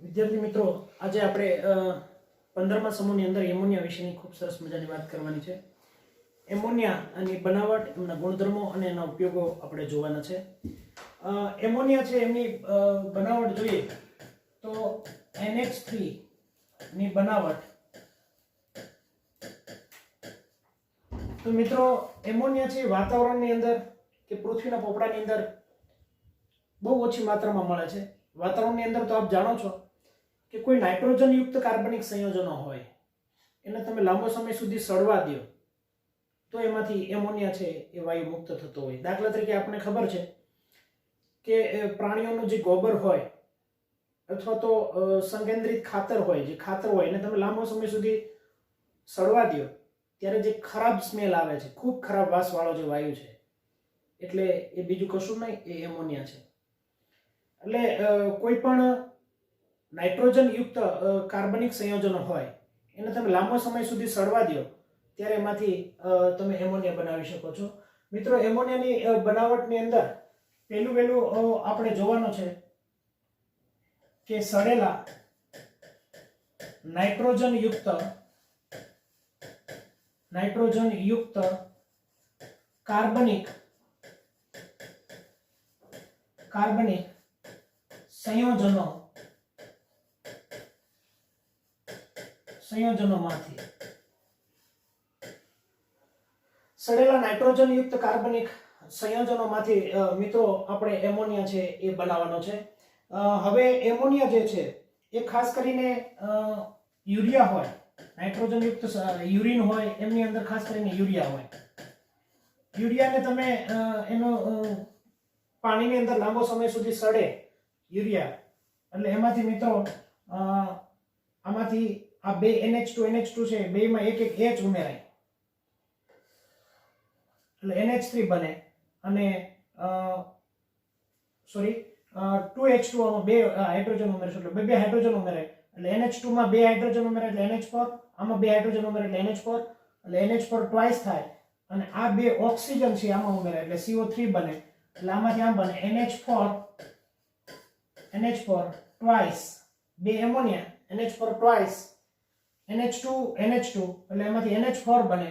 વિદ્યાર્થી મિત્રો, આજે આપણે 15મા સમૂહની અંદર એમોનિયા વિશેની ખૂબ સરસ મજાની વાત કરવાની છે. એમોનિયાની બનાવટ, એમના ગુણધર્મો અને એના ઉપયોગો આપણે જોવાના છે. એમોનિયા છે એમની બનાવટ જોઈએ તો NH3 ની બનાવટ. તો મિત્રો, એમોનિયા છે વાતાવરણની અંદર કે પૃથ્વીના પોપડાની અંદર બહુ ઓછી માત્રામાં મળે છે. વાતાવરણની અંદર તો આપ જાણો છો કે કોઈ નાઇટ્રોજન યુક્ત કાર્બનિક સંયોજનો હોય એને તમે લાંબો સમય સુધી સડવા દો તો એમાંથી એમોનિયા છે એ વાયુ મુક્ત થતો હોય. દાખલા તરીકે આપણે ખબર છે કે પ્રાણીઓનું જે ગોબર હોય અથવા તો સંકેન્દ્રિત ખાતર હોય, જે ખાતર હોય એને તમે લાંબો સમય સુધી સડવા દો ત્યારે જે ખરાબ સ્મેલ આવે છે, ખૂબ ખરાબ વાસવાળો જે વાયુ છે, એટલે એ બીજું કશું નહીં, એ એમોનિયા છે. એટલે કોઈ પણ નાઇટ્રોજન યુક્ત કાર્બનિક સંયોજનો હોય એને તમે લાંબો સમય સુધી સડવા દો ત્યારે એમાંથી તમે એમોનિયા બનાવી શકો છો. મિત્રો, એમોનિયાની બનાવટની અંદર પહેલું આપણે જોવાનું છે કે સડેલા નાઇટ્રોજન યુક્ત કાર્બનિક સંયોજનોમાંથી સડેલા નાઇટ્રોજન યુક્ત કાર્બનિક સંયોજનોમાંથી મિત્રો આપણે એમોનિયા છે એ બનાવવાનો છે. હવે એમોનિયા જે છે એ ખાસ કરીને યુરિયા હોય, નાઇટ્રોજન યુક્ત યુરિન હોય, એમની અંદર ખાસ કરીને યુરિયા હોય. યુરિયાને તમે એનો પાણીની અંદર લાંબો સમય સુધી સડે યુરિયા, એટલે એમાંથી મિત્રો આમાંથી આ બે NH2 છે, બેમાં એક H ઉમેરાય એટલે NH3 બને અને 2H2 આમાં બે હાઇડ્રોજન ઉમેરશો એટલે બે હાઇડ્રોજન ઉમેરાય એટલે NH2 માં બે હાઇડ્રોજન ઉમેરાય એટલે NH4, આમાં બે હાઇડ્રોજન ઉમેરાય એટલે NH4 એટલે NH4 ટ્વાઇસ થાય અને આ બે ઓક્સિજન છે આમાં ઉમેરાય એટલે CO3 બને એટલે આમાંથી આમ બને NH4 ટ્વાઇસ બે એમોનિયા, NH4 ટ્વાઇસ NH2 એટલે એમાંથી NH4 બને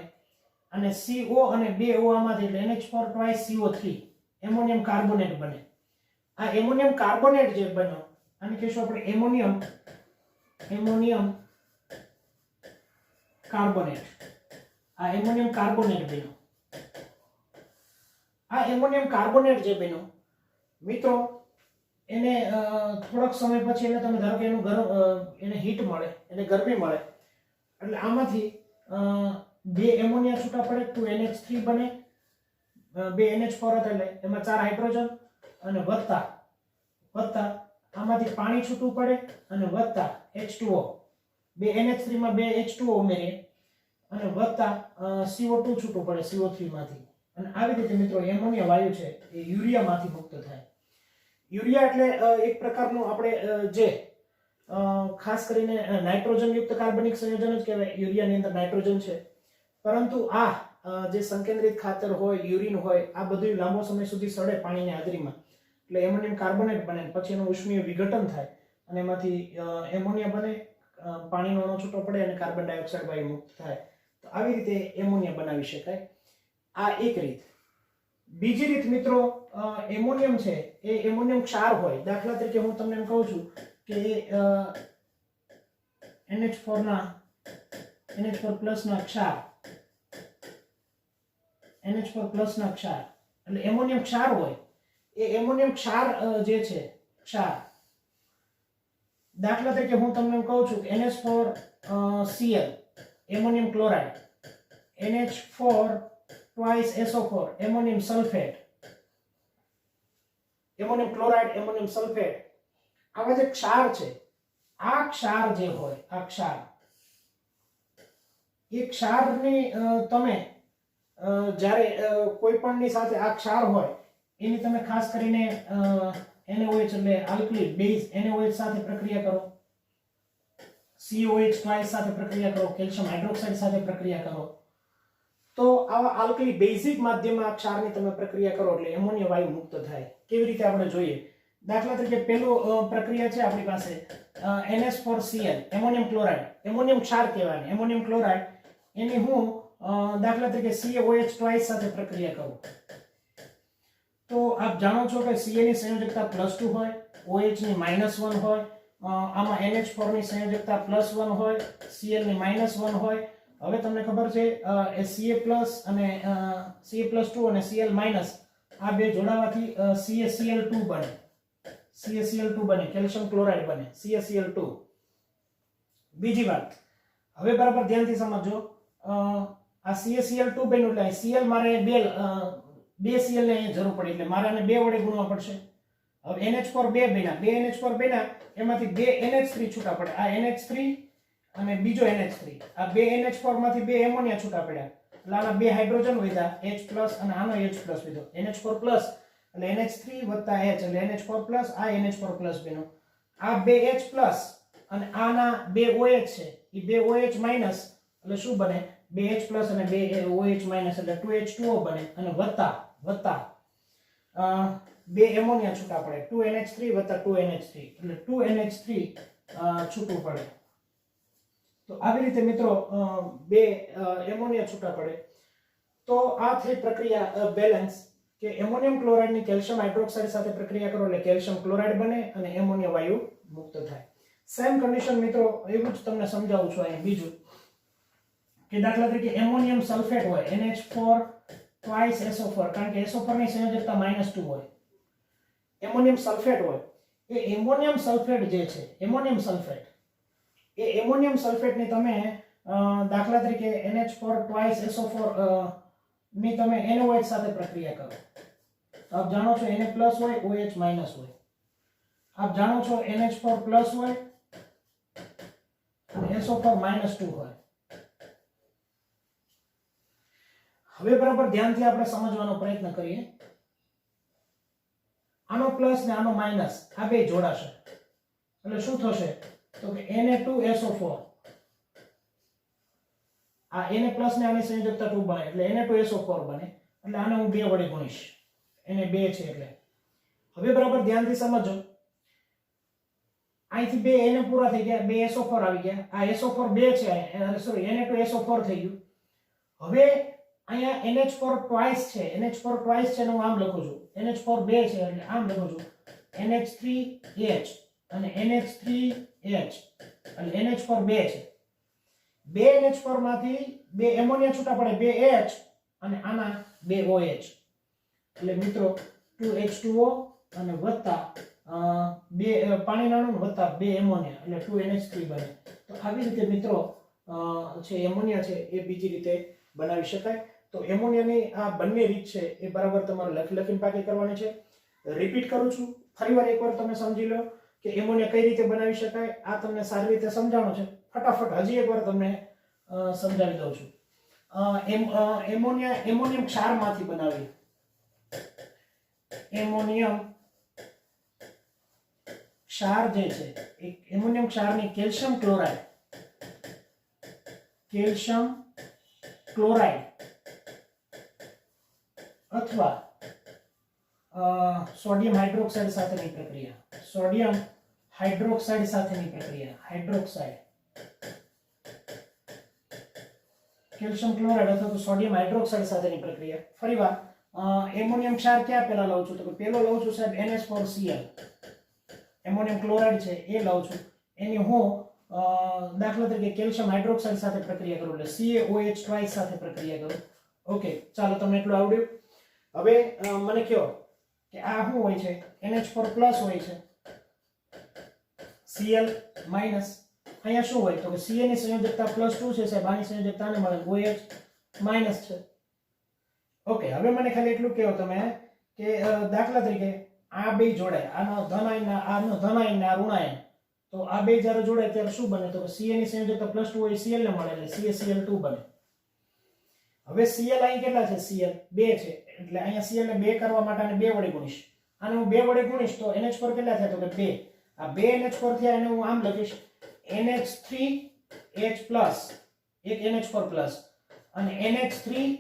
અને CO અને બે O આમાંથી એટલે NH4 twice CO3 ammonium carbonate બને. આ એમોનિયમ કાર્બોનેટ જે બન્યો આને કહીશું આપણે એમોનિયમ કાર્બોનેટ. આ એમોનિયમ કાર્બોનેટ બન્યો. આ એમોનિયમ કાર્બોનેટ જે બન્યો મિત્રો, એને થોડોક સમય પછી એને તમે ધારો કે એને હીટ મળે, એને ગરમી મળે એટલે આમાંથી બે એમોનિયા છૂટા પડે, 2NH3 બને, બે NH4 હતા એટલે એમાં 4 હાઇડ્રોજન અને વત્તા આમાંથી પાણી છૂટું પડે અને વત્તા H2O, બે NH3 માં બે H2O ઉમેરીએ અને વત્તા CO2 છૂટું પડે CO3 માંથી અને આવી રીતે મિત્રો એમોનિયા વાયુ છે એ યુરિયામાંથી મુક્ત થાય. યુરિયા એટલે એક પ્રકારનું આપણે જે ખાસ કરીને નાઇટ્રોજન યુક્ત કાર્બનિક સંયોજન જ કહેવાય. યુરિયાની અંદર નાઇટ્રોજન છે, પરંતુ આ જે સંકેન્દ્રિત ખાતર હોય, યુરિન હોય, આ બધું લાંબો સમય સુધી સડે પાણીની હાજરીમાં એટલે એમોનિયમ કાર્બોનેટ બને, પછી એનું ઉષ્મીય વિઘટન થાય અને એમાંથી એમોનિયા બને, પાણીનો અણુ છૂટો પડે અને કાર્બન ડાયોક્સાઇડ વાયુ મુક્ત થાય. તો આવી રીતે એમોનિયા બનાવી શકાય. આ એક રીત. બીજી રીત મિત્રો, એમોનિયમ છે એ એમોનિયમ ક્ષાર હોય. દાખલા તરીકે હું તમને એમ કહું છું કે NH4 પ્લસ ના ક્ષાર એટલે એમોનિયમ ક્ષાર હોય. એ એમોનિયમ ક્ષાર જે છે ક્ષાર, દાખલા તરીકે હું તમને એમ કહું છું કે NH4Cl ammonium chloride, NH4 twice SO4 ammonium sulphate, ammonium chloride, ammonium sulphate, આવા જે ક્ષાર છે, આ ક્ષાર જે હોય, આ ક્ષાર, એ ક્ષારની તમે જ્યારે કોઈ પણની સાથે આ ક્ષાર હોય એની તમે ખાસ કરીને NaOH એટલે આલ્કલી બેઝ NaOH સાથે પ્રક્રિયા કરો, COH ટ્વાઇસ સાથે પ્રક્રિયા કરો, કેલ્શિયમ હાઇડ્રોક્સાઇડ સાથે પ્રક્રિયા કરો, તો આવા આલ્કલી બેઝિક માધ્યમમાં આ ક્ષારની તમે પ્રક્રિયા કરો એટલે એમોનિયા વાયુ મુક્ત થાય. કેવી રીતે આપણે જોઈએ. દાખલા તરીકે પહેલો પ્રક્રિયા છે આપણી પાસે NH4Cl એમોનિયમ ક્લોરાઇડ, એમોનિયમ ક્ષાર કહેવાય, એમોનિયમ ક્લોરાઇડ, એની હું દાખલા તરીકે CaOH ટ્વાઇસ સાથે પ્રક્રિયા કરું તો આપ જાણો છો કે Ca ની સંયોજકતા +2 હોય, OH ની -1 હોય, આમાં NH4 ની સંયોજકતા +1 હોય, Cl ની -1 હોય. હવે તમને ખબર છે એ Ca+ અને Ca+2 અને Cl- આ બે જોડાવાથી CaCl2 બને, CaCl2 બને, કેલ્શિયમ ક્લોરાઇડ બને, CaCl2. બીજી વાત, હવે બરાબર ધ્યાનથી સમજો, આ CaCl2 બન્યું એટલે Cl મારે બે Cl ને અહીં જરૂર પડી એટલે મારે આને 2 વડે ગુણવા પડશે. હવે NH4 બે બન્યા, એમાંથી 2 NH3 છૂટા પડે, આ NH3 અને બીજો NH3, આ 2 NH4 માંથી 2 એમોનિયા છૂટા પડ્યા એટલે આના 2 હાઇડ્રોજન વધ્યા, H+ અને આનો H+ વધ્યો, NH4+ એટલે NH3 + H એટલે NH4+, આ NH4+ બન્યો. આ 2 H+ અને આના 2 OH છે, એ 2 OH- એટલે શું બને, 2 H+ અને 2 OH- એટલે 2H2O બને, અને વત્તા 2 એમોનિયા છૂટા પડે, 2NH3 + 2NH3 એટલે 2NH3 છૂટું પડે. તો આવી રીતે મિત્રો 2 એમોનિયા છૂટા પડે. તો આ થઈ પ્રક્રિયા બેલેન્સ, કે એમોનિયમ ક્લોરાઇડની કેલ્શિયમ હાઇડ્રોક્સાઇડ સાથે પ્રક્રિયા કરો એટલે કેલ્શિયમ ક્લોરાઇડ બને અને એમોનિયા વાયુ મુક્ત થાય. સેમ કન્ડિશન મિત્રો એવું જ તમને સમજાવું છું અહીં બીજું, કે દાખલા તરીકે એમોનિયમ સલ્ફેટ હોય, NH4 ટ્વાઇસ SO4, કારણ કે SO4 ની સંયોજકતા -2 હોય. એમોનિયમ સલ્ફેટ હોય, એ એમોનિયમ સલ્ફેટ જે છે, એમોનિયમ સલ્ફેટ ની તમે દાખલા તરીકે NH4 ટ્વાઇસ SO4 ની તમે NOH સાથે પ્રક્રિયા કરો, આપ જાણો છો Na+ હોય, OH- હોય. આપ જાણો છો NH4+ હોય અને SO4 -2 હોય. હવે બરાબર ધ્યાનથી આપણે સમજવાનો પ્રયત્ન કરીએ. આનો પ્લસ ને આનો માઈનસ, આ બે જોડાશે એટલે શું થશે, તો કે Na2SO4, આ Na+ ને આની સંયોજકતા 2 બને એટલે Na2SO4 બને, એટલે આને હું 2 વડે ગુણીશ, Na 2 છે એટલે. હવે બરાબર ધ્યાનથી સમજો, અહીંથી 2 Na પૂરા થઈ ગયા, 2 SO4 આવી ગયા, આ SO4 2 છે, સોરી Na2SO4 થઈ ગયું. હવે અહીંયા NH4 ટ્વાઇસ છે, NH4 ટ્વાઇસ છે ને હું આમ લખું છું, NH4 2 છે એટલે આમ લખું છું, NH3H અને NH3H એટલે NH4 2 છે. 2 NH4 માંથી 2 એમોનિયા છૂટા પડે, 2 H અને આના 2 OH એટલે મિત્રો 2H2O અને વત્તા 2 પાણીના અણુ વત્તા 2 એમોનિયા એટલે 2NH3 બને. તો આવી રીતે મિત્રો છે એમોનિયા છે એ બીજી રીતે બનાવી શકાય. તો એમોનિયાની આ બંને રીત છે એ બરાબર તમારે લખીને પાકી કરવાની છે. રિપીટ કરું છું, ફરીવાર એકવાર તમે સમજી લો કે એમોનિયા કઈ રીતે બનાવી શકાય. આ તમને સારી રીતે સમજાણો છે, ફટાફટ હજી એકવાર તમને સમજાવી દઉં છું. એમોનિયમ ક્ષારમાંથી બનાવી, એમોનિયમ ક્ષાર જે છે, એમોનિયમ ક્ષારની કેલ્શિયમ ક્લોરાઇડ અથવા સોડિયમ હાઇડ્રોક્સાઇડ સાથેની પ્રક્રિયા, કેલ્શિયમ ક્લોરાઇડ અથવા તો સોડિયમ હાઇડ્રોક્સાઇડ સાથેની પ્રક્રિયા. ફરીવાર એમોનિયમ ક્ષાર ક્યાં પહેલા લઉં છું, તો પહેલો લઉં છું સાહેબ NH4Cl, એમોનિયમ ક્લોરાઇડ છે એ લઉં છું, એની હું દાખલા તરીકે કેલ્શિયમ હાઇડ્રોક્સાઇડ સાથે પ્રક્રિયા કરું એટલે CaOH ટ્વાઇસ સાથે પ્રક્રિયા કરું. ઓકે, ચાલો તમને એટલું આવડ્યું. હવે મને કહો કે આ શું હોય છે, NH4+ હોય છે, Cl-, અહીંયા શું હોય તો કે Ca ની સંયોજકતા +2 છે સાહેબ, આની સંયોજકતા ને મળે OH- છે. ઓકે, હવે મને ખાલી એટલું કહો તમે કે દાખલા તરીકે આ બે જોડાય, આનો ધન આયન ને આ ઋણ આયન, તો આ બે જ્યારે જોડાય ત્યારે શું બને, તો કે Ca ની સંયોજકતા +2 હોય, Cl ને મળે એટલે CaCl2 બને. હવે Cl અહીં કેટલા છે, Cl 2 છે એટલે અહીંયા Cl ને 2 કરવા માટે આને 2 વડે ગુણીશ, આને હું 2 વડે ગુણીશ તો NH4 કેટલા થાય, તો કે 2. આ 2 NH4 થયા એને હું આમ લખીશ NH3H+, એક NH4+ અને NH3H+,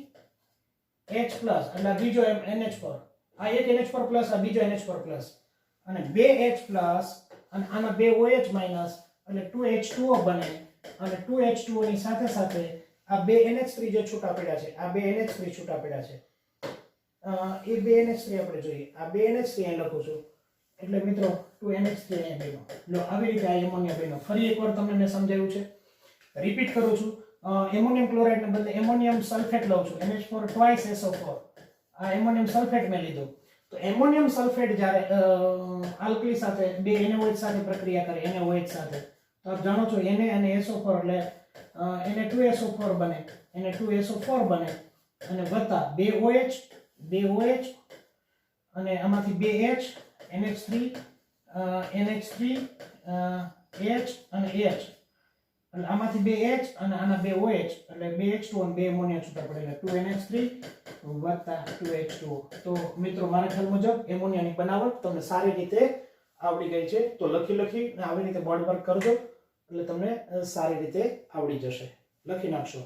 એટલે આ બીજો NH4, આ એક NH4+, આ બીજો NH4+, અને 2H+ અને આના બે OH માઇનસ એટલે 2H2O બને અને 2H2O ની સાથે સાથે આ બે NH3 જે છૂટા પડ્યા છે આ બે NH3 છૂટા પડ્યા છે એ બે NH3 આપણે જોઈએ આ બે NH3 અહીં લખું છું એટલે મિત્રો 2NH3 અહીં બન્યો લો આવી રીતે આ એમોનિયા બન્યો ફરી એકવાર તમને મેં સમજાવ્યું છે રિપીટ કરું છું એમોનિયમ ક્લોરાઇડ ને બદલે એમોનિયમ સલ્ફેટ લઉં છું NH4 twice SO4 આ એમોનિયમ સલ્ફેટ મેં લીધું તો એમોનિયમ સલ્ફેટ જ્યારે આલ્કલી સાથે બે NaOH સાથે પ્રક્રિયા કરે NaOH સાથે તો આપ જાણો છો Na અને SO4 એટલે Na2SO4 બને Na2SO4 બને અને વત્તા બે OH અને આમાંથી બે H NH3 H અને H એટલે આમાંથી બે H અને આના બે OH એટલે બે H2O અને બે એમોનિયા છૂટા પડે એટલે 2NH3 વત્તા 2H2O તો મિત્રો મારા ખ્યાલ મુજબ એમોનિયાની બનાવટ તમને સારી રીતે આવડી ગઈ છે તો લખી આવી રીતે બોર્ડ વર્ક કરજો એટલે તમને સારી રીતે આવડી જશે લખી નાખશો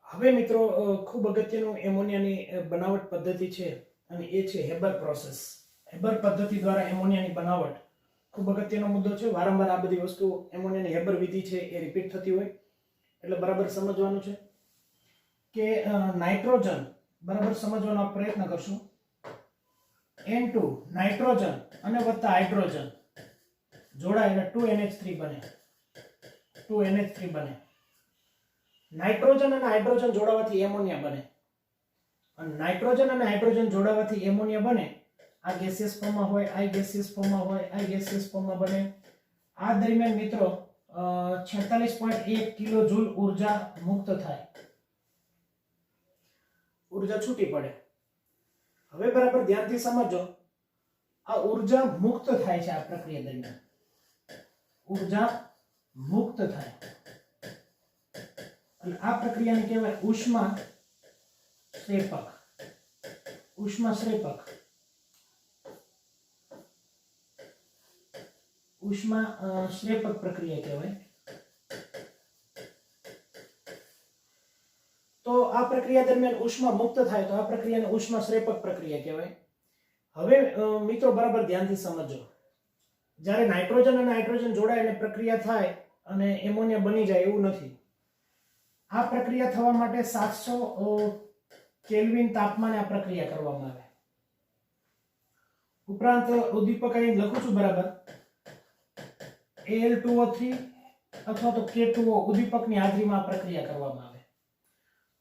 હવે મિત્રો ખૂબ અગત્યનું એમોનિયાની બનાવટ પદ્ધતિ છે અને એ છે હેબર પ્રોસેસ હેબર પદ્ધતિ દ્વારા એમોનિયાની બનાવટ ખૂબ અગત્યનો મુદ્દો છે વારંવાર આ બધી વસ્તુ એમોનિયાની હેબર વિધિ છે એ રિપીટ થતી હોય એટલે બરાબર સમજવાનું છે કે નાઇટ્રોજન બરાબર સમજવાનો પ્રયત્ન કરશું N2 નાઇટ્રોજન અને વત્તા હાઇડ્રોજન જોડાય એટલે 2NH3 બને 2NH3 બને નાઇટ્રોજન અને હાઇડ્રોજન જોડાવાથી એમોનિયા બને અને નાઇટ્રોજન અને હાઇડ્રોજન જોડાવાથી એમોનિયા બને આ ગેસિયસ ફોર્મમાં હોય આ ગેસિયસ ફોર્મમાં હોય આ ગેસિયસ ફોર્મમાં બને આ દરમિયાન મિત્રો 46.1 કિલો જૂલ ઊર્જા મુક્ત થાય ઊર્જા છૂટી પડે હવે બરાબર ધ્યાનથી સમજો આ ઊર્જા મુક્ત થાય છે આ પ્રક્રિયા દરમિયાન ઊર્જા મુક્ત થાય અને આ પ્રક્રિયાને કહેવાય ઉષ્મા શ્રેપક પ્રક્રિયા કહેવાય તો આ પ્રક્રિયા દરમિયાન ઉષ્મા મુક્ત થાય તો આ પ્રક્રિયાને ઉષ્મા શ્રેપક પ્રક્રિયા કહેવાય હવે મિત્રો બરાબર ધ્યાનથી સમજો જ્યારે નાઇટ્રોજન અને હાઇડ્રોજન જોડાય અને પ્રક્રિયા થાય અને એમોનિયા બની જાય એવું નથી આ પ્રક્રિયા થવા માટે 700 કેલ્વિન તાપમાને આ પ્રક્રિયા કરવામાં આવે ઉપરાંત ઉદ્દીપક અહીં લખું છું બરાબર Al2O3 અથવા તો K2O ઉદ્દીપકની હાજરીમાં આ પ્રક્રિયા કરવામાં આવે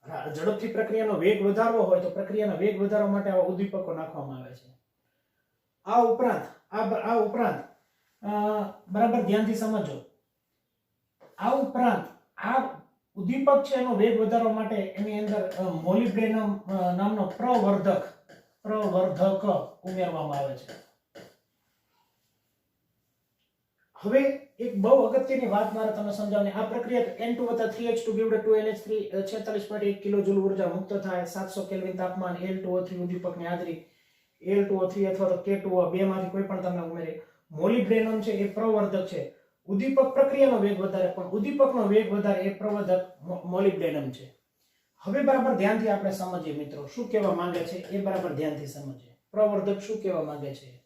ઝડપથી પ્રક્રિયાનો વેગ વધારવો હોય તો પ્રક્રિયાનો વેગ વધારવા માટે આવા ઉદ્દીપકો નાખવામાં આવે છે આ ઉપરાંત બરાબર ધ્યાનથી સમજો આ ઉપરાંત આ ઉદ્દીપક છે એનો વેગ વધારવા માટે એની અંદર મોલિબ્ડેનમ નામનો પ્રવર્ધક ઉમેરવામાં આવે છે હવે એક બહુ અગત્યની વાત મારે તમને સમજાવવાની આ પ્રક્રિયા N2 + 3H2 = 2NH3 46.1 કિલોજૂલ ઊર્જા મુક્ત થાય 700 કેલ્વિન તાપમાન Al2O3 ઉદ્દીપકની હાજરી Al2O3 અથવા તો K2O બે માંથી કોઈ પણ તમે ઉમેરી મોલિબ્ડેનમ છે એ પ્રવર્ધક છે ઉદ્દીપક પ્રક્રિયાનો વેગ વધારે પણ ઉદ્દીપકનો વેગ વધારે એ પ્રવર્ધક મોલિબ્ડેનમ છે હવે બરાબર ધ્યાનથી આપણે સમજીએ મિત્રો શું કહેવા માંગે છે એ બરાબર ધ્યાનથી સમજીએ પ્રવર્ધક શું કહેવા માંગે છે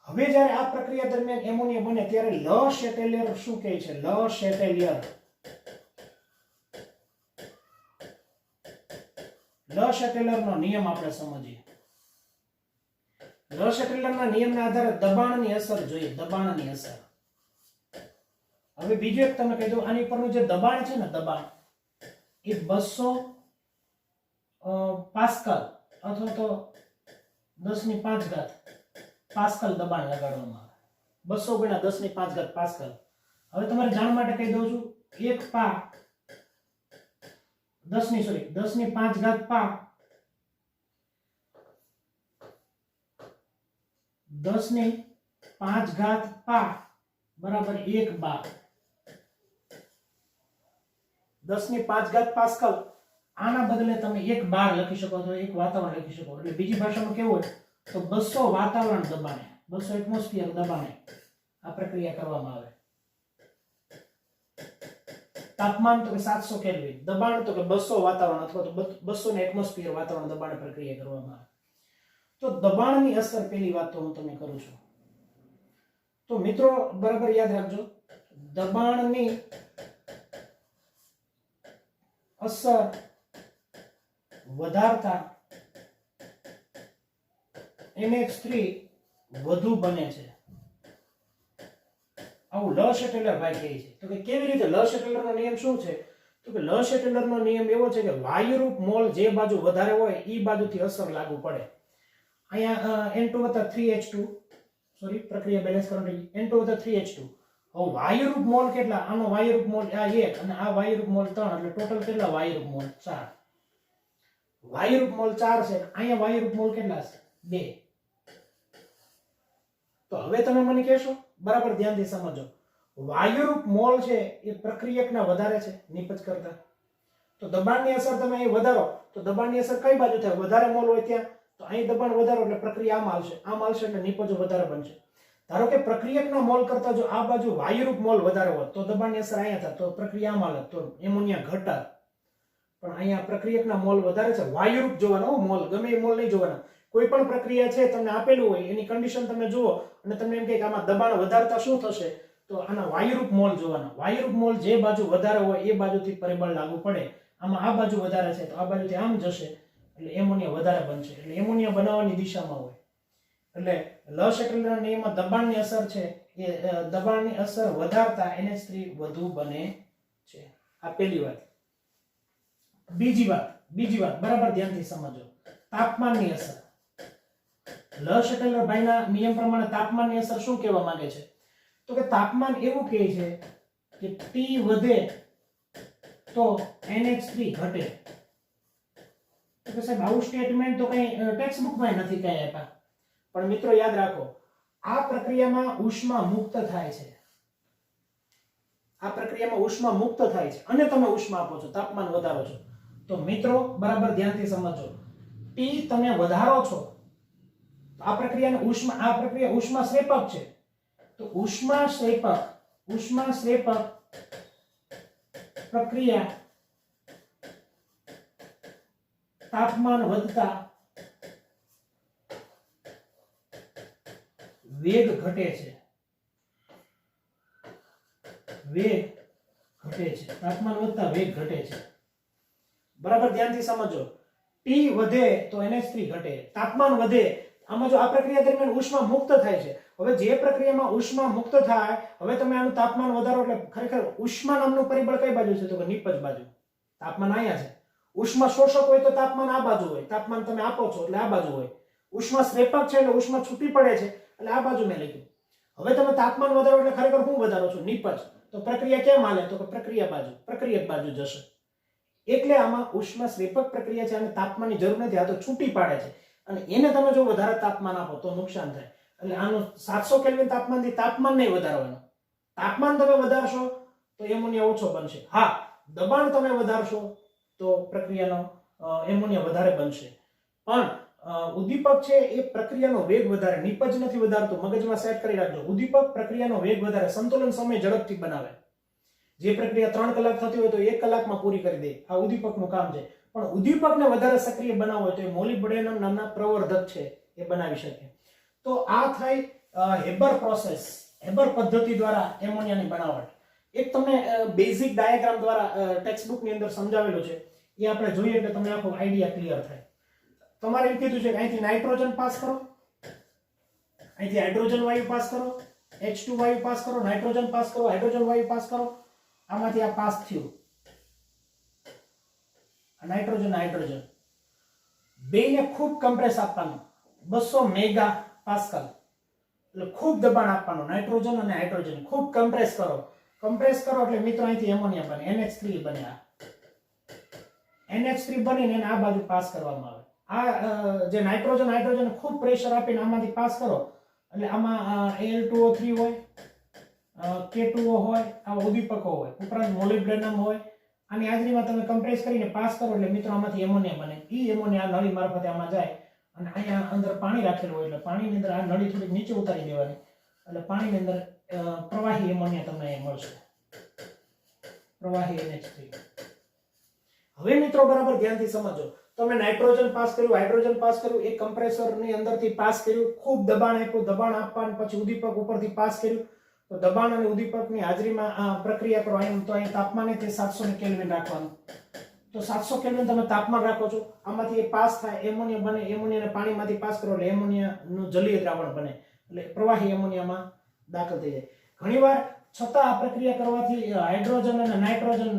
હવે જ્યારે આ પ્રક્રિયા દરમિયાન એમોનિયા બને ત્યારે લ શેટેલિયર શું કહે છે લ શેટેલિયરનો નિયમ આપણે સમજીએ લ શેટેલિયરના નિયમના આધારે દબાણની અસર જોઈએ દબાણની અસર હવે બીજું એક તમને કહી દઉં આની પરનું જે દબાણ છે ને દબાણ એ 200 પાસ્કલ અથવા તો 10⁵ પાસ્કલ દબાણ લગાડવામાં આવે 200 × 10⁵ પાસ્કલ હવે તમારે જાણ માટે કહી દઉં છું 1 પા 10⁵ પા 10⁵ પા બરાબર 1 બાર 10⁵ પાસ્કલ આના બદલે તમે 1 બાર લખી શકો તો એક વાતાવરણ લખી શકો એટલે બીજી ભાષામાં કેવું હોય તો 200 વાતાવરણ દબાણે 200 એટમોસ્ફિયર દબાણે આ પ્રક્રિયા કરવામાં આવે તાપમાન તો કે 700 કેલ્વિન દબાણ તો કે 200 વાતાવરણ અથવા તો 200 ને એટમોસ્ફિયર વાતાવરણ દબાણે પ્રક્રિયા કરવામાં આવે તો તો દબાણની અસર પહેલી વાત તો હું તમને કરું છું. તો મિત્રો બરાબર યાદ રાખજો, દબાણની અસર વધારતા NH3 વધુ બને છે. આવું લ-શેટેલર ભાઈ કહે છે. તો કે કેવી રીતે? લ-શેટેલરનો નિયમ શું છે? તો કે લ-શેટેલરનો નિયમ એવો છે કે વાયુરૂપ મોલ જે બાજુ વધારે હોય એ બાજુથી અસર લાગુ પડે. અહીંયા N2 + 3H2 સોરી પ્રક્રિયા બેલેન્સ કરવાની N2 + 3H2. હવે વાયુરૂપ મોલ કેટલા? આનો વાયુરૂપ મોલ આ 1 અને આ વાયુરૂપ મોલ 3 એટલે ટોટલ કેટલા વાયુરૂપ મોલ? 4. વાયુરૂપ મોલ 4 છે. અહીંયા વાયુરૂપ મોલ કેટલા છે? 2. તો હવે તમે મને કહેશો, બરાબર ધ્યાનથી સમજો, વાયુરૂપ મોલ છે એ પ્રક્રિયકના વધારે છે નિપજ કરતા. તો દબાણની અસર તમે અહીં વધારો તો દબાણની અસર કઈ બાજુ થાય? વધારે મોલ હોય ત્યાં. તો અહીં દબાણ વધારો એટલે પ્રક્રિયા આમ આવશે એટલે નિપજો વધારે બનશે. ધારો કે પ્રક્રિયકના મોલ કરતા જો આ બાજુ વાયુરૂપ મોલ વધારે હોત તો દબાણની અસર અહીંયા થાય, તો પ્રક્રિયા આમ હાલત, તો એમોનિયા ઘટત. પણ અહીંયા પ્રક્રિયકના મોલ વધારે છે. વાયુરૂપ જોવાના, મોલ ગમે એ મોલ નહીં જોવાના. કોઈ પણ પ્રક્રિયા છે તમને આપેલું હોય એની કન્ડિશન તમે જુઓ અને તમને એમ કે આમાં દબાણ વધારતા શું થશે, તો આના વાયુરૂપ મોલ જોવાના. વાયુરૂપ મોલ જે બાજુ વધારે હોય એ બાજુથી પરિબળ લાગુ પડે. આમાં આ બાજુ વધારે છે તો આ બાજુથી આમ જશે એટલે એમોનિયા વધારે બનશે. એટલે એમોનિયા બનાવવાની દિશામાં હોય. એટલે લ-શેટેલરના નિયમમાં દબાણની અસર છે એ દબાણની અસર વધારતા NH3 વધુ બને છે. આ પહેલી વાત. બીજી વાત બરાબર ધ્યાનથી સમજો, તાપમાનની અસર. લ-શેટેલર ભાઈના નિયમ પ્રમાણે તાપમાનની અસર શું કહેવા માંગે છે? તો કે તાપમાન એવું કહે છે કે T વધે તો NH3 ઘટે. તો સાહેબ આવું સ્ટેટમેન્ટ તો કઈ ટેક્સ્ટ બુકમાં નથી કઈ આપ્યા. પણ મિત્રો યાદ રાખો, આ પ્રક્રિયામાં ઉષ્મા મુક્ત થાય છે. આ પ્રક્રિયામાં ઉષ્મા મુક્ત થાય છે અને તમે ઉષ્મા આપો છો, તાપમાન વધારો છો. તો મિત્રો બરાબર ધ્યાનથી સમજો, T તમે વધારો છો આ પ્રક્રિયા ઉષ્મા શ્રેપક છે. તો ઉષ્મા શ્રેપક પ્રક્રિયા તાપમાન વધતા વેગ ઘટે છે. તાપમાન વધતા વેગ ઘટે છે. બરાબર ધ્યાનથી સમજો, T વધે તો NH3 ઘટે, તાપમાન વધે. આમાં જો આ પ્રક્રિયા દરમિયાન ઉષ્મા મુક્ત થાય છે. હવે જે પ્રક્રિયામાં ઉષ્મા મુક્ત થાય, હવે તમે આનું તાપમાન વધારો એટલે ખરેખર ઉષ્મા નામનું પરિબળ કઈ બાજુ છે? તો કે નિપજ બાજુ. તાપમાન અહીંયા છે. ઉષ્મા શોષક હોય તો તાપમાન આ બાજુ હોય, તાપમાન તમે આપો છો એટલે આ બાજુ હોય. ઉષ્મા શ્રેપક છે એટલે ઉષ્મા છૂટી પડે છે એટલે આ બાજુ મેં લખ્યું. હવે તમે તાપમાન વધારો એટલે ખરેખર શું વધારો છો? નિપજ. તો પ્રક્રિયા કેમ હાલે? તો કે પ્રક્રિયક બાજુ જશે. એટલે આમાં ઉષ્મા શ્રેપક પ્રક્રિયા છે અને તાપમાનની જરૂર નથી, આ તો છૂટી પાડે છે. અને એને તમે જો વધારે તાપમાન આપો તો નુકસાન થાય. એટલે આનું 700 કેલ્વિન તાપમાનથી તાપમાન નહીં વધારવાનું. તાપમાન તમે વધારશો તો એમોનિયા ઓછો બનશે. હા, દબાણ તમે વધારશો તો પ્રક્રિયાનો એમોનિયા વધારે બનશે. પણ ઉદ્દીપક છે એ પ્રક્રિયાનો વેગ વધારે, નિપજ નથી વધારતો. મગજમાં સેટ કરી રાખજો. ઉદ્દીપક પ્રક્રિયાનો વેગ વધારે, સંતુલન સમય ઝડપથી બનાવે. જે પ્રક્રિયા 3 કલાક થતી હોય તો 1 કલાકમાં પૂરી કરી દે. આ ઉદ્દીપકનું કામ છે. પણ ઉદ્દીપકને વધારે સક્રિય બનાવવો હોય તો એ મોલિબ્ડેનમ નામના પ્રવર્ધક છે એ બનાવી શકે. તો આ થઈ હેબર પ્રોસેસ, હેબર પદ્ધતિ દ્વારા એમોનિયાની બનાવટ. એક તમને બેઝિક ડાયાગ્રામ દ્વારા ટેક્સ્ટ બુકની અંદર સમજાવેલું છે, એ આપણે જોઈએ એટલે તમને આખો આઈડિયા ક્લિયર થાય. તમારે એમ કીધું છે કે અહીંથી નાઇટ્રોજન પાસ કરો, અહીંથી હાઇડ્રોજન વાયુ પાસ કરો, H2 વાયુ પાસ કરો, નાઇટ્રોજન પાસ કરો, હાઇડ્રોજન વાયુ પાસ કરો. આમાંથી આ પાસ થયું, નાઇટ્રોજન હાઇડ્રોજન બેને ખૂબ કમ્પ્રેસ આપવાનું, 200 મેગા પાસ્કલ એટલે ખૂબ દબાણ આપવાનું. નાઇટ્રોજન અને હાઇડ્રોજન ખૂબ કમ્પ્રેસ કરો એટલે મિત્રો અહીંથી એમોનિયા બને, NH3 બને. NH3 બનીને એને આ બાજુ પાસ કરવામાં આવે. આ જે નાઇટ્રોજન હાઇડ્રોજન ખૂબ પ્રેશર આપીને આમાંથી પાસ કરો એટલે આમાં Al2O3 હોય, K2O હોય, આવા ઉદ્દીપકો હોય, ઉપરાંત મોલિબ્ડેનમ હોય. આની હાજરીમાં તમે કમ્પ્રેસ કરીને પાસ કરો એટલે મિત્રો આમાંથી એમોનિયા બને. એ એમોનિયા નળી મારફતે આમાં જાય અને અહીંયા અંદર પાણી રાખેલું હોય એટલે પાણીની અંદર આ નળી થોડીક નીચે ઉતારી દેવાની એટલે પાણીની અંદર પ્રવાહી એમોનિયા તમને મળશે, પ્રવાહી NH3. હવે મિત્રો બરાબર ધ્યાનથી સમજો, તમે નાઇટ્રોજન પાસ કર્યું, હાઇડ્રોજન પાસ કર્યું, એક કમ્પ્રેસરની અંદરથી પાસ કર્યું, ખૂબ દબાણ આપ્યું, દબાણ આપવા પછી ઉદ્દીપક ઉપરથી પાસ કર્યું, તો દબાણ અને ઉદ્દીપકની હાજરીમાં આ પ્રક્રિયા કરો. તો અહીં તાપમાને તે 700 કેલ્વિન રાખવાનું. તો 700 કેલ્વિન તમે તાપમાન રાખો છો, આમાંથી એ પાસ થાય, એમોનિયા બને, એમોનિયાને પાણીમાંથી પાસ કરો એટલે એમોનિયાનું જલીય દ્રાવણ બને, એટલે પ્રવાહી એમોનિયામાં દાખલ થઈ જાય. ઘણીવાર છતાં આ પ્રક્રિયા કરવાથી હાઇડ્રોજન અને નાઇટ્રોજન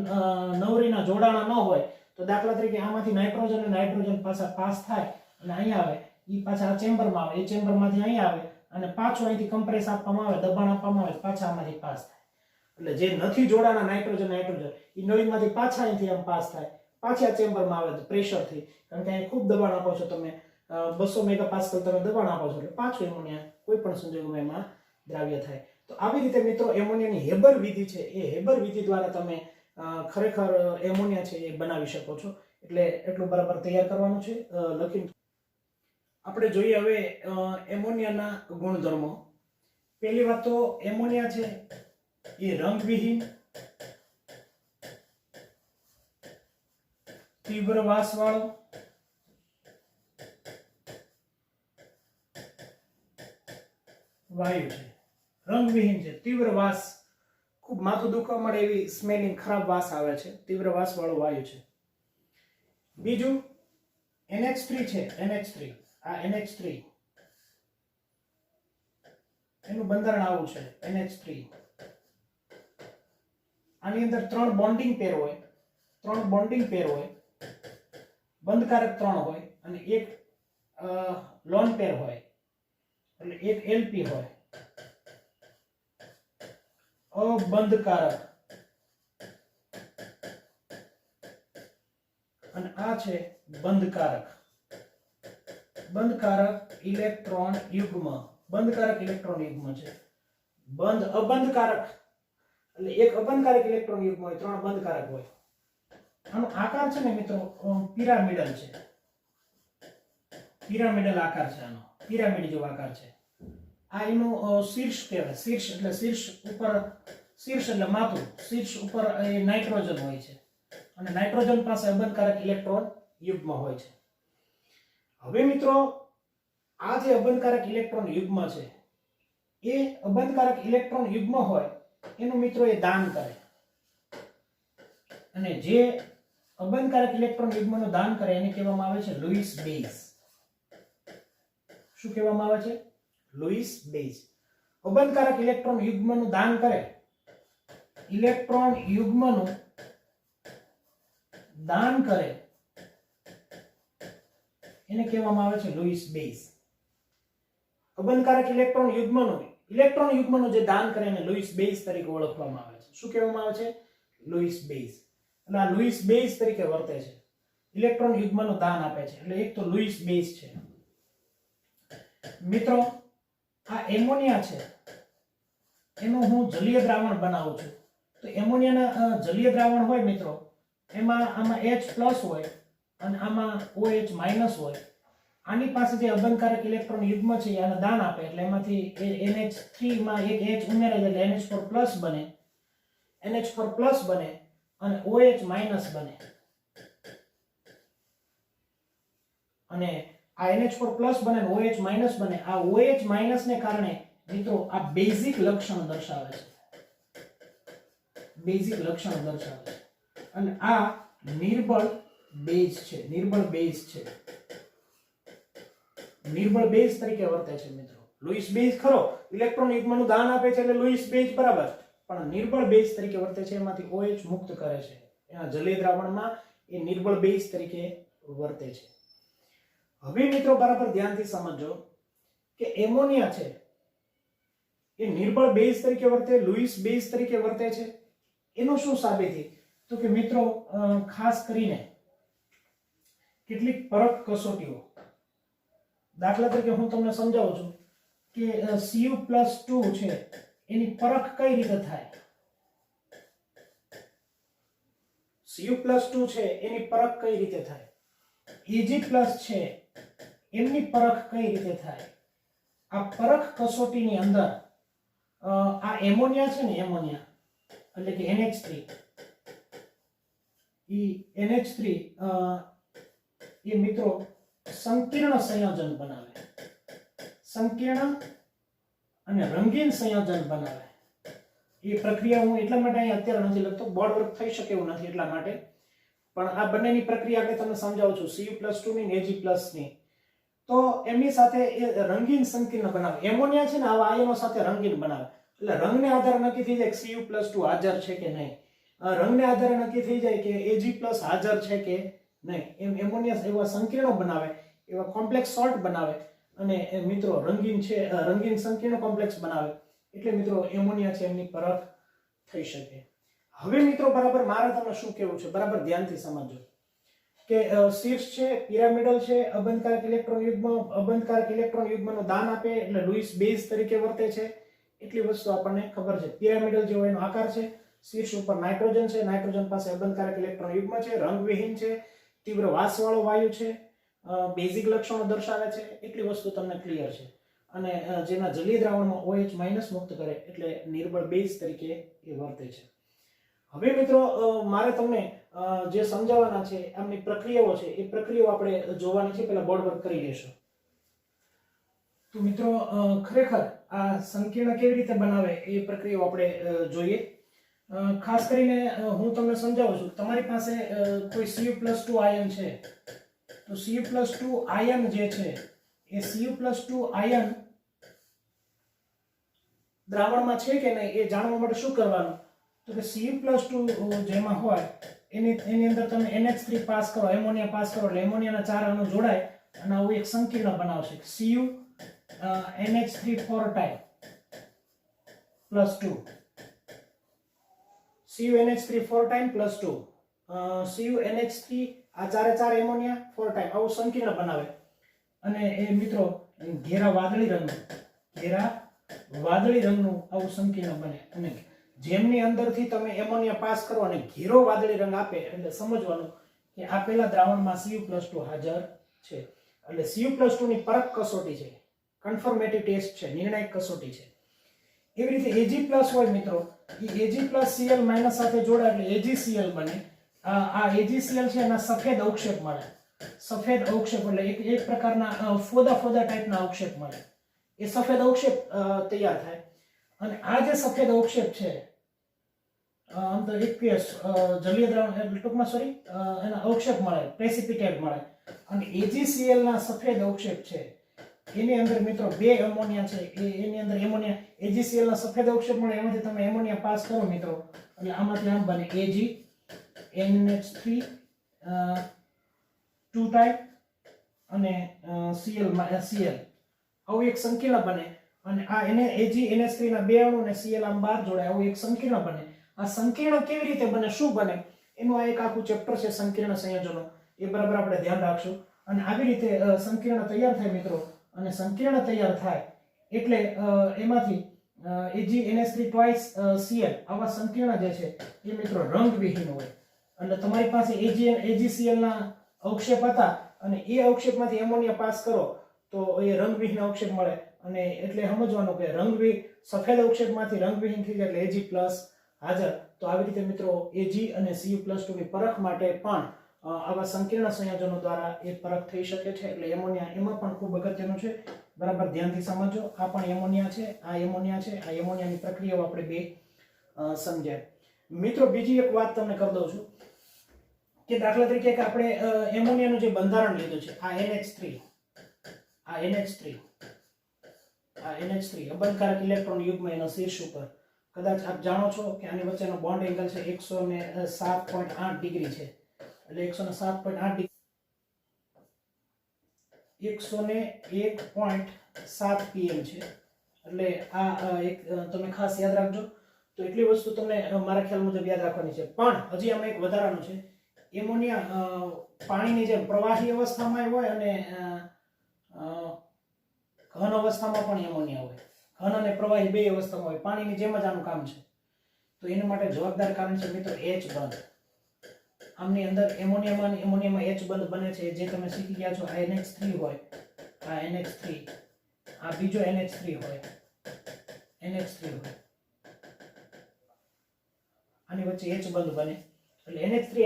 નવરીના જોડાણા ન હોય, તો દાખલા તરીકે આમાંથી નાઇટ્રોજન અને હાઇડ્રોજન પાછા પાસ થાય અને અહીંયા આવે, એ પાછા આ ચેમ્બરમાં આવે, એ ચેમ્બરમાંથી અહીંયા આવે અને પાછું અહીંથી કમ્પ્રેસ આપવામાં આવે, દબાણ આપવામાં આવે, પાછા આમાંથી પાસ થાય. એટલે જે નથી જોડાણા નાઇટ્રોજન હાઇડ્રોજન, એ નળીમાંથી પાછા અહીંથી આમ પાસ થાય, પાછા ચેમ્બરમાં આવે પ્રેશરથી, કારણ કે અહીં ખૂબ દબાણ આપો છો તમે, 200 મેગાપાસ્કલ તમે દબાણ આપો છો, એટલે પાછું એમોનિયા કોઈ પણ સંજોગોમાં એમાં દ્રાવ્ય થાય. તો આવી રીતે મિત્રો એમોનિયાની હેબર વિધિ છે, એ હેબર વિધિ દ્વારા તમે ખરેખર એમોનિયા છે એ બનાવી શકો છો. એટલે એટલું બરાબર તૈયાર કરવાનું છે. લખીને આપણે જોઈએ હવે એમોનિયાના ગુણધર્મો. પહેલી વાત તો એમોનિયા છે એ રંગવિહીન, તીવ્ર વાસવાળો, વાયુ છે. રંગવિહીન છે, તીવ્ર વાસ, ખૂબ માથું દુખવા મળે એવી સ્મેલિંગ, ખરાબ વાસ આવે છે, તીવ્ર વાસ વાળો વાયુ છે. બીજું NH3 છે, NH3, આ NH3 એનું બંધારણ આવું છે, NH3. આની અંદર 3 બોન્ડિંગ પેર હોય, 3 બોન્ડિંગ પેર હોય, બંધકારક 3 હોય અને એક લોન પેર હોય, એટલે એક LP હોય, અબંધકારક, અને આ છે બંધકારક. બંધકારક ઇલેક્ટ્રોન યુગ્મ, બંધકારક ઇલેક્ટ્રોન યુગ્મ છે. અબંધકારક એટલે એક અબંધકારક ઇલેક્ટ્રોન યુગ્મ હોય, 3 બંધકારક હોય. આનો આકાર છે ને મિત્રો પિરામિડલ છે, પિરામિડલ આકાર છે, આનો પિરામિડ જેવો આકાર છે. આ એનું શીર્ષ કહેવાય. શીર્ષ એટલે શીર્ષ ઉપર, શીર્ષ એટલે માથું, શીર્ષ ઉપર એ નાઇટ્રોજન હોય છે અને નાઇટ્રોજન પાસે અબંધકારક ઇલેક્ટ્રોન યુગ્મ હોય છે. હવે મિત્રો આ જે અબંધકારક ઇલેક્ટ્રોન યુગ્મ છે, એ અબંધકારક ઇલેક્ટ્રોન યુગ્મ હોય એનું મિત્રો એ દાન કરે, અને જે અબંધકારક ઇલેક્ટ્રોન યુગ્મનું દાન કરે એને કહેવામાં આવે છે લુઈસ બેઝ. શું કહેવામાં આવે છે? Lewis base. અબંધકારક ઇલેક્ટ્રોન યુગ્મનું દાન કરે, ઇલેક્ટ્રોન યુગ્મનું દાન કરે એને કહેવામાં આવે છે લુઈસ બેઝ. અબંધકારક ઇલેક્ટ્રોન યુગ્મનું જે દાન કરે એને લુઈસ બેઝ તરીકે ઓળખવામાં આવે છે. શું કહેવામાં આવે છે? Lewis base. એટલે આ લુઈસ બેઝ તરીકે વર્તે છે, ઇલેક્ટ્રોન યુગ્મનું દાન આપે છે, એટલે એક તો લુઈસ બેઝ છે. મિત્રો આ એમોનિયા છે એનું હું જલીય દ્રાવણ બનાવું છું. તો એમોનિયાના જલીય દ્રાવણ હોય મિત્રો, એમાં આમાં H+ હોય અને આમાં OH- હોય. આની પાસે જે અબંધકારક ઇલેક્ટ્રોન યુગ્મ છે એ આને દાન આપે, એટલે એમાંથી NH3 માં એક H ઉમેરાય એટલે NH4+ બને, NH4+ બને અને OH- બને. અને આ NH4+ બને અને OH- બને. આ OH- ને કારણે મિત્રો આ બેઝિક લક્ષણ દર્શાવે છે, બેઝિક લક્ષણ દર્શાવે છે. અને આ નિર્બળ બેઝ છે, નિર્બળ બેઝ છે, નિર્બળ બેઝ તરીકે વર્તે છે મિત્રો. લુઈસ બેઝ ખરો, ઇલેક્ટ્રોન યુગ્મનું દાન આપે છે એટલે લુઈસ બેઝ બરાબર, પણ નિર્બળ બેઝ તરીકે વર્તે છે, એમાંથી OH મુક્ત કરે છે એના જલીય દ્રાવણમાં, એ નિર્બળ બેઝ તરીકે વર્તે છે. હવે મિત્રો બરાબર ધ્યાનથી સમજો કે એમોનિયા છે એ નિર્બળ બેઝ તરીકે વર્તે, લુઈસ બેઝ તરીકે વર્તે છે. એનું શું સાબિતી? તો કે મિત્રો ખાસ કરીને કેટલીક પરખ કસોટીઓ, દાખલા તરીકે હું તમને સમજાવું છું કે Cu+2 છે એની પરખ કઈ રીતે થાય. Cu+2 છે એની પરખ કઈ રીતે થાય, Ag+ છે એમની પરખ કઈ રીતે થાય. આ પરખ કસોટીની અંદર આ એમોનિયા છે ને, એમોનિયા એટલે કે NH3, એ મિત્રો સંકીર્ણ સંયોજન બનાવે, સંકીર્ણ અને રંગીન સંયોજન બનાવે. એ પ્રક્રિયા હું એટલા માટે અહીં અત્યારે નથી લખતો, બોર્ડ વર્ક થઈ શકે એવું નથી એટલા માટે, પણ આ બંનેની પ્રક્રિયા આપણે તમને સમજાવું છું, Cu+2 ની Ag+ ની. તો એમની સાથે એ રંગીન સંકીર્ણ બનાવે. એમોનિયા છે ને આવા આયનો સાથે રંગીન બનાવે, એટલે રંગને આધારે નક્કી થઈ જાય કે Cu+2 હાજર છે કે નહીં, રંગને આધારે નક્કી થઈ જાય કે Ag+ હાજર છે કે નહીં. એમ એમોનિયા એવા સંકીર્ણો બનાવે, એવા કોમ્પ્લેક્સ સોલ્ટ બનાવે, અને મિત્રો રંગીન છે, રંગીન સંકીર્ણ કોમ્પ્લેક્સ બનાવે. એટલે મિત્રો એમોનિયા છે એમની પરખ થઈ શકે. હવે મિત્રો બરાબર મારે તમને શું કહેવું છે, બરાબર ધ્યાનથી સમજજો કે શીર્ષ છે પિરામિડલ છે, અબંધકારક ઇલેક્ટ્રોન યુગ્મ, અબંધકારક ઇલેક્ટ્રોન યુગ્મનું દાન આપે એટલે લુઈસ બેઝ તરીકે વર્તે છે. એટલી વસ્તુ આપણને ખબર છે. પિરામિડલ જેવો એનો આકાર છે, શીર્ષ ઉપર નાઇટ્રોજન છે, નાઇટ્રોજન પાસે અબંધકારક ઇલેક્ટ્રોન યુગ્મ છે, રંગવિહીન છે, તીવ્ર વાસવાળો વાયુ છે, બેઝિક લક્ષણો દર્શાવે છે. એટલી વસ્તુ તમને ક્લિયર છે. અને જેના જલીય દ્રાવણમાં OH- મુક્ત કરે એટલે નિર્બળ બેઝ તરીકે એ વર્તે છે. હવે મિત્રો મારે તમને જે સમજાવવાના છે આમની પ્રક્રિયાઓ છે, એ પ્રક્રિયાઓ આપણે જોવાની છે. પહેલા બોર્ડ વર્ક કરી લેશું. તો મિત્રો ખરેખર આ સંકીર્ણ કેવી રીતે બનાવે એ પ્રક્રિયાઓ આપણે જોઈએ. ખાસ કરીને હું તમને સમજાવું છું. તમારી પાસે કોઈ Cu+2 આયન છે, તો Cu+2 આયન જે છે એ Cu+2 આયન દ્રાવણમાં છે કે નહીં એ જાણવા માટે શું કરવાનું, તો કે Cu+2 જેમાં હોય એની અંદર તમે NH3 પાસ કરો, એમોનિયા પાસ કરો, એટલે એમોનિયાના 4 અણુ જોડાય અને આવું એક સંકીર્ણ બનાવશે. CuNH3 4 type +2, CuNH3 4 time +2, CuNH3 આ 4 એમોનિયા 4 ટાઇમ આવું સંકીર્ણ બનાવે. અને એ મિત્રો ઘેરા વાદળી રંગનું આવું સંકીર્ણ બને. અને જેમની અંદરથી તમે એમોનિયા પાસ કરો અને ઘેરો વાદળી રંગ આપે એટલે સમજવાનું કે આપેલા દ્રાવણમાં Cu+2 હાજર છે. એટલે Cu+2 ની પરખ કસોટી છે, કન્ફર્મેટિવ ટેસ્ટ છે, નિર્ણાયક કસોટી છે. એવી રીતે Ag+ હોય મિત્રો, એ Ag+Cl- સાથે જોડાય એટલે AgCl બને. આ AgCl છે એના સફેદ અવક્ષેપ મળે. સફેદ અવક્ષેપ એટલે એક પ્રકારના ફોદા ટાઈપના અવક્ષેપ મળે. એ સફેદ અવક્ષેપ તૈયાર થાય. અને આ જે સફેદ અવક્ષેપ છે આમ તો aqueous જલીય દ્રાવણ એટલે ટૂંકમાં એના અવક્ષેપ મળે, પ્રેસિપિટેટ મળે. અને AgCl ના સફેદ અવક્ષેપ છે એની અંદર મિત્રો 2 એમોનિયા છે, એની અંદર એમોનિયા AgCl ના સફેદ અવક્ષેપ મળે, એમાંથી તમે એમોનિયા પાસ કરો મિત્રો એટલે આમાંથી આમ બને AgNH3 2 ટાઇપ અને Cl આવું એક સંકીર્ણ બને. અને આ AgNH3 ના 2 અણુ અને Cl આમ બહાર જોડાય આવું એક સંકીર્ણ બને. આ સંકીર્ણ કેવી રીતે બને, શું બને, એનું આ એક આખું ચેપ્ટર છે સંકીર્ણ સંયોજનો, એ બરાબર આપણે ધ્યાન રાખશું. અને આવી રીતે સંકીર્ણ તૈયાર થાય મિત્રો. અને સંકીર્ણ તૈયાર થાય એટલે એમાંથી AgNH3 twice Cl આવા સંકીર્ણ જે છે એ મિત્રો રંગવિહીન હોય. એટલે તમારી પાસે AgCl ના અવક્ષેપ હતા અને એ અવક્ષેપમાંથી એમોનિયા પાસ કરો તો એ રંગવિહીન અવક્ષેપ મળે. અને એટલે સમજવાનું કે સફેદ અવક્ષેપમાંથી રંગવિહીન થઈ જાય એટલે Ag+ હાજર. તો આવી રીતે મિત્રો Ag અને Cu+2 ની પરખ માટે પણ આવા સંકીર્ણ સંયોજનો દ્વારા એ પરખ થઈ શકે છે. એટલે એમોનિયા એમાં પણ ખૂબ અગત્યનું છે, બરાબર ધ્યાનથી સમજો. આ પણ એમોનિયા છે, આ એમોનિયા છે. આ એમોનિયાની પ્રક્રિયાઓ આપણે બે સમજ્યા. મિત્રો બીજી એક વાત તમને કરી દઉં છું કે દાખલા તરીકે કે આપણે એમોનિયાનું જે બંધારણ લીધું છે, આ NH3 અબંધકારક ઇલેક્ટ્રોન યુગ્મ એના શીર્ષ ઉપર, કદાચ આપ જાણો છો કે આની વચ્ચેનો બોન્ડ એંગલ છે 107.8 ડિગ્રી છે. એટલે 107.8 ડિગ્રી 101.7 pm છે. એટલે આ એક તમે ખાસ યાદ રાખજો. તો એટલી વસ્તુ તમને મારા ખ્યાલ મુજબ યાદ રાખવાની છે. પણ હજી આમાં એક વધારાનું છે, એમોનિયા પાણીની જેમ પ્રવાહી અવસ્થામાં હોય અને ઘન અવસ્થામાં પણ એમોનિયા હોય. ઘન અને પ્રવાહી બે અવસ્થામાં હોય, પાણીની જેમ જ આનું કામ છે. તો એના માટે જવાબદાર કારણ છે મિત્રો H બંધ. આમની અંદર એમોનિયામાં H બંધ બને છે, જે તમે શીખી ગયા છો. આ NH3 હોય, આ NH3, આ બીજો NH3 હોય, આની વચ્ચે H બંધ બને. એટલે NH3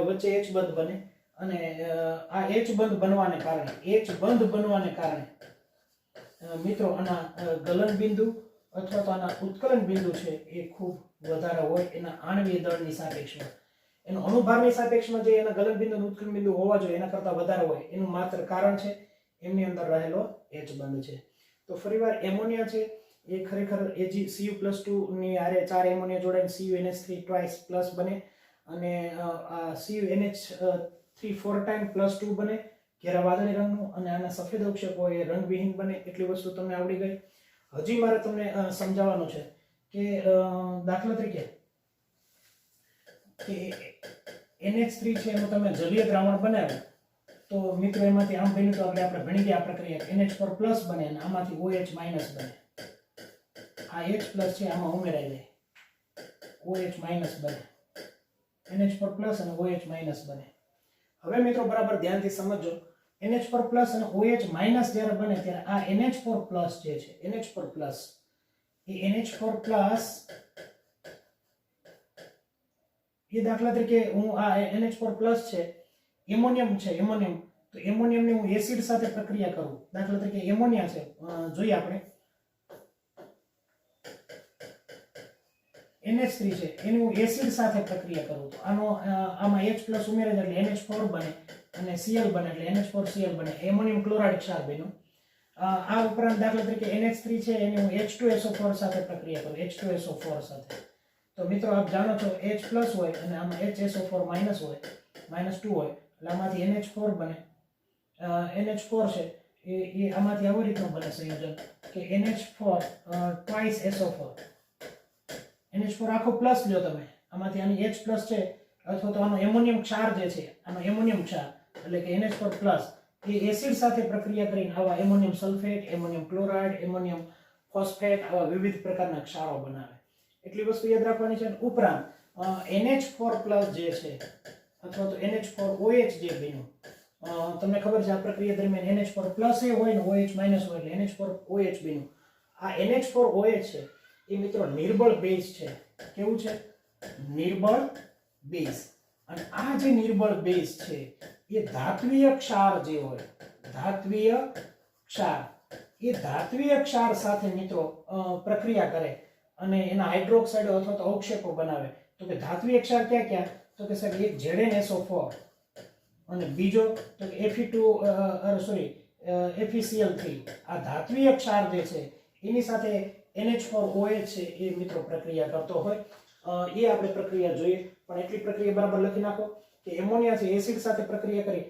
વચ્ચે H બંધ બને અને આ H બંધ બનવાને કારણે મિત્રો આના ગલન બિંદુ અથવા તો આના ઉત્કલન બિંદુ છે એ ખૂબ વધારે હોય એના આણ્વીય દળની સાપેક્ષમાં. એનો અણુભારની સાપેક્ષમાં જે એના ગલન બિંદુ અને ઉત્કલન બિંદુ હોવા જોઈએ એના કરતાં વધારે હોય એનું માત્ર કારણ છે એમની અંદર રહેલો H બંધ છે. તો ફરીવાર એમોનિયા છે એ ખરેખર Cu+2 ની આરે 4 એમોનિયા જોડાઈને CuNH3 ટ્વાઇસ પ્લસ બને અને આ CuNH3 4 ટાઈમ +2 બને ઘેરા વાદળી રંગનું, અને આના સફેદ અવક્ષેપો એ રંગવિહીન બને. એટલી વસ્તુ તમને આવડી ગઈ. હજી મારે તમને સમજાવવાનું છે કે દાખલા તરીકે કે NH3 છે એનું તમે જલીય દ્રાવણ બનાવ્યું તો મિત્રો એમાંથી આમ બન્યું તો આપણે ભણી ગયા આ પ્રક્રિયા NH4+ બને અને આમાંથી OH- બને. આ H+ છે આમાં ઉમેરાઈ જાય, OH- બને, NH4+ અને OH- બને. હવે મિત્રો બરાબર ધ્યાનથી સમજો, NH4+ અને OH- જ્યારે બને ત્યારે આ NH4+ જે છે NH4+ એ NH4+ એ દાખલા તરીકે હું આ NH4+ છે એમોનિયમ છે, તો એમોનિયમને હું એસિડ સાથે પ્રક્રિયા કરું. દાખલા તરીકે એમોનિયા છે, જોઈએ આપણે NH3 છે એની હું એસિડ સાથે પ્રક્રિયા કરું તો આમાં H+ ઉમેરે એટલે NH4 બને અને Cl બને એટલે NH4Cl બને, એમોનિયમ ક્લોરાઇડ ક્ષાર બન્યો. આ ઉપરાંત દાખલા તરીકે NH3 છે એની હું H2SO4 સાથે પ્રક્રિયા કરું, H2SO4 સાથે. તો મિત્રો આપ જાણો છો H+ હોય અને આમાં HSO4- હોય, -2 હોય એટલે આમાંથી NH4 બને. NH4 છે એ આમાંથી આવી રીતનું બને સંયોજન કે NH4 ટ્વાઇસ SO4. NH4 આખો પ્લસ લ્યો તમે, આમાંથી આની H+ છે અથવા તો આનો એમોનિયમ ક્ષાર જે છે આનો એમોનિયમ ક્ષાર એટલે કે NH4+ એ એસિડ સાથે પ્રક્રિયા કરીને આવા ammonium sulphate, ammonium chloride, ammonium phosphate આવા વિવિધ પ્રકારના ક્ષારો બનાવે. એટલી વસ્તુ યાદ રાખવાની છે. ઉપરાંત NH4+ જે છે અથવા તો NH4OH જે બન્યું, તમને ખબર છે આ પ્રક્રિયા દરમિયાન NH4+ એ હોય ને OH- હોય એટલે NH4OH બન્યું. આ NH4OH છે એ મિત્રો નિર્બળ બેઝ છે. કેવું છે? નિર્બળ બેઝ. અને આ જે નિર્બળ બેઝ છે એ ધાત્વિય ક્ષાર જે હોય, ધાત્વિય ક્ષાર સાથે મિત્રો પ્રક્રિયા કરે અને એના હાઇડ્રોક્સાઇડ અથવા તો અવક્ષેપો બનાવે. તો કે ધાત્વિય ક્ષાર ક્યાં ક્યાં? તો કે સાહેબ એક ZnSO4 અને બીજો તો કે FeCl3. આ ધાત્વિય ક્ષાર જે છે એની સાથે NH4OH છે એ મિત્રો પ્રક્રિયા કરતો હોય. એ આપણે પ્રક્રિયા જોઈએ, પણ એટલી પ્રક્રિયા બરાબર લખી નાખો કે એમોનિયા છે એસિડ સાથે પ્રક્રિયા કરી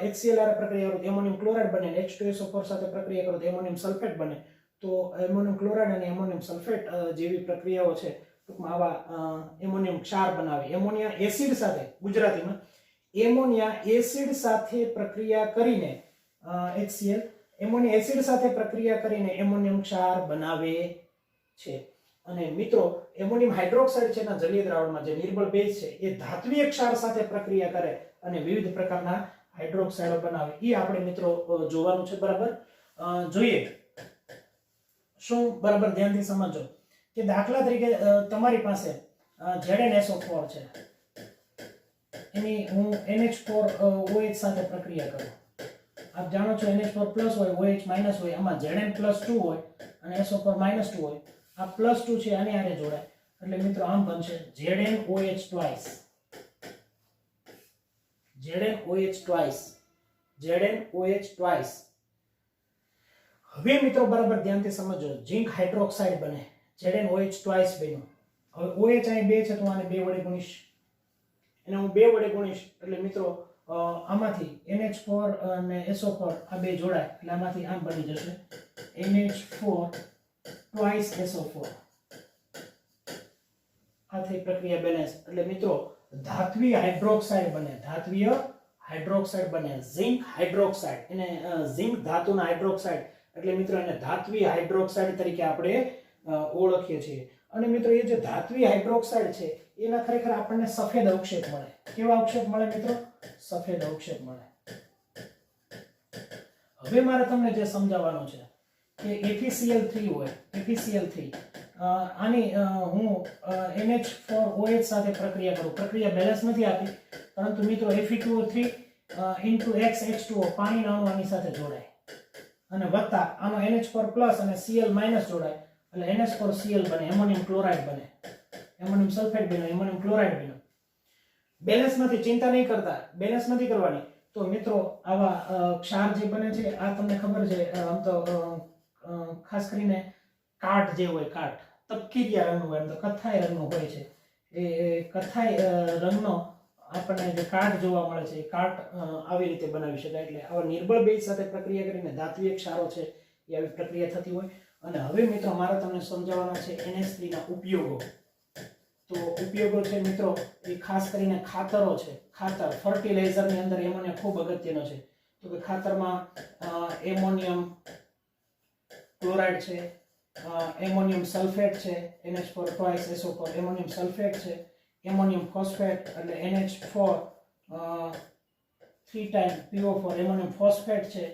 HCl સાથે પ્રક્રિયા કરો તો એમોનિયમ ક્લોરાઇડ બને, H2SO4 સાથે પ્રક્રિયા કરો તો એમોનિયમ સલ્ફેટ બને. તો એમોનિયમ ક્લોરાઇડ અને એમોનિયમ સલ્ફેટ જેવી પ્રક્રિયાઓ છે ટૂંકમાં આવા એમોનિયમ ક્ષાર બનાવે. એમોનિયા એસિડ સાથે, ગુજરાતીમાં એમોનિયા એસિડ સાથે પ્રક્રિયા કરીને HCl એમોનિયા એસિડ સાથે પ્રક્રિયા કરીને એમોનિયમ ક્ષાર બનાવે છે. અને મિત્રો એમોનિયમ હાઇડ્રોક્સાઇડ છે એના જલીય દ્રાવણમાં જે નિર્બળ બેઝ છે એ ધાત્વિય ક્ષાર સાથે પ્રક્રિયા કરે અને વિવિધ પ્રકારના હાઇડ્રોક્સાઇડો બનાવે. એ આપણે મિત્રો જોવાનું છે. બરાબર જોઈએ શું? બરાબર ધ્યાનથી સમજો કે દાખલા તરીકે તમારી પાસે ZnSO4 છે એની હું NH4OH સાથે પ્રક્રિયા કરું. આપ જાણો છો NH4+ હોય, OH- હોય, આમાં Zn+2 હોય અને SO4- હોય. આ +2 છે આની હારે જોડાય એટલે મિત્રો આમ બનશે ZnOH ટ્વાઇસ, ZnOH ટ્વાઇસ. હવે મિત્રો બરાબર ધ્યાનથી સમજો, ઝિંક હાઇડ્રોક્સાઇડ બને, ZnOH ટ્વાઇસ બન્યું. હવે OH અહીં 2 છે તો આને 2 વડે ગુણીશ, એને હું 2 વડે ગુણીશ એટલે મિત્રો આમાંથી NH4 અને SO4 આ બે જોડાય એટલે આમાંથી આમ બની જશે NH4 ટ્વાઇસ SO4. આ થઈ પ્રક્રિયા બેલેન્સ એટલે મિત્રો ધાત્વિય હાઇડ્રોક્સાઇડ બને, ઝિંક હાઇડ્રોક્સાઇડ. એને ઝિંક ધાતુના હાઇડ્રોક્સાઇડ એટલે મિત્રો એને ધાત્વિય હાઇડ્રોક્સાઇડ તરીકે આપણે ઓળખીએ છીએ. અને મિત્રો એ જે ધાત્વિય હાઇડ્રોક્સાઇડ છે એના ખરેખર આપણને સફેદ અવક્ષેપ મળે. કેવા અવક્ષેપ મળે મિત્રો? સફેદ અવક્ષેપ મળે. હવે મારે તમને જે સમજાવવાનું છે કે FeCl3 હોય, FeCl3 આની હું NH4OH સાથે પ્રક્રિયા કરું. પ્રક્રિયા બેલેન્સ નથી આપી પરંતુ મિત્રો Fe2O3 ઇન્ટુ X પાણીના અણુ આની સાથે જોડાય અને વત્તા આનો NH4+ અને Cl- જોડાય એટલે NH4Cl બને, એમોનિયમ ક્લોરાઇડ બને, એમોનિયમ સલ્ફેટ બને, એમોનિયમ ક્લોરાઇડ બને. બેલેન્સમાંથી ચિંતા નહીં કરતા, બેલેન્સ નથી કરવાની. તો મિત્રો આવા ક્ષાર જે બને છે આ તમને ખબર છે આમ તો ખાસ કરીને કાટ જે હોય, કાટ તપકીરિયા રંગનું હોય, તો કથ્થાઈ રંગનું હોય છે. એ કથ્થાઈ રંગનો આપણને જે કાટ જોવા મળે છે એ કાટ આવી રીતે બનાવી શકાય. એટલે આવા નિર્બળ બેઝ સાથે પ્રક્રિયા કરીને ધાત્વિય ક્ષારો છે એ આવી પ્રક્રિયા થતી હોય. અને હવે મિત્રો મારે તમને સમજાવવાના છે NH3 ના ઉપયોગો. તો ઉપયોગો છે મિત્રો એ ખાસ કરીને ખાતરો છે. ખાતર ફર્ટિલાઇઝર ની અંદર એમોનિયા ખૂબ અગત્યનો છે. તો કે ખાતરમાં એમોનિયમ ક્લોરાઇડ છે, એમોનિયમ સલ્ફેટ છે, NH4 twice SO4 ammonium sulphate છે, એમોનિયમ ફોસ્ફેટ એટલે NH4 3 time PO4 ammonium phosphate છે,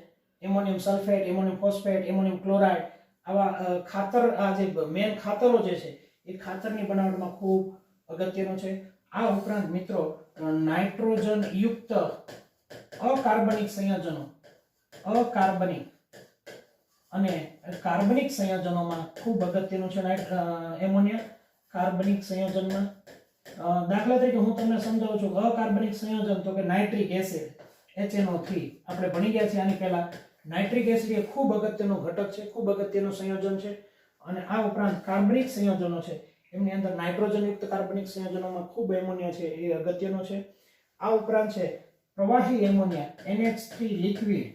ammonium sulphate, ammonium phosphate, ammonium chloride. આવા ખાતર, આ જે મેન ખાતરો જે છે એ ખાતરની બનાવટમાં ખૂબ અગત્યનો છે. આ ઉપરાંત મિત્રો નાઇટ્રોજન યુક્ત અકાર્બનિક સંયોજનો, અકાર્બનિક અને કાર્બનિક સંયોજનોમાં ખૂબ અગત્યનું છે એમોનિયા. કાર્બનિક સંયોજનમાં દાખલા તરીકે હું તમને સમજાવું છું. અકાર્બનિક સંયોજન તો કે નાઇટ્રિક એસિડ HNO3 આપણે ભણી ગયા છીએ આની પહેલા. નાઇટ્રિક એસિડ એ ખૂબ અગત્યનો ઘટક છે, ખૂબ અગત્યનું સંયોજન છે. અને આ ઉપરાંત કાર્બનિક સંયોજનો છે એમની અંદર નાઇટ્રોજન યુક્ત કાર્બનિક સંયોજનોમાં ખૂબ એમોનિયા છે એ અગત્યનો છે. આ ઉપરાંત છે પ્રવાહી એમોનિયા NH3 લિક્વિડ.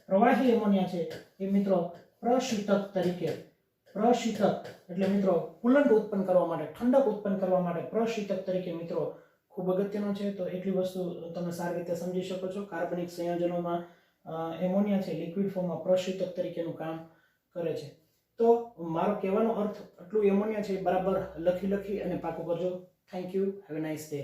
પ્રવાહી એમોનિયા છે એ મિત્રો પ્રશીતક તરીકે, પ્રશીતક એટલે મિત્રો કુલંટ ઉત્પન્ન કરવા માટે, ઠંડક ઉત્પન્ન કરવા માટે પ્રશીતક તરીકે મિત્રો ખૂબ અગત્યનો છે. તો એટલી વસ્તુ તમે સારી રીતે સમજી શકો છો. કાર્બનિક સંયોજનોમાં એમોનિયા છે લિક્વિડ ફોર્મમાં પ્રશીતક તરીકેનું કામ કરે છે. તો મારો કહેવાનો અર્થ આટલું એમોનિયા છે બરાબર લખી અને પાકું કરજો. Thank you, have a nice day.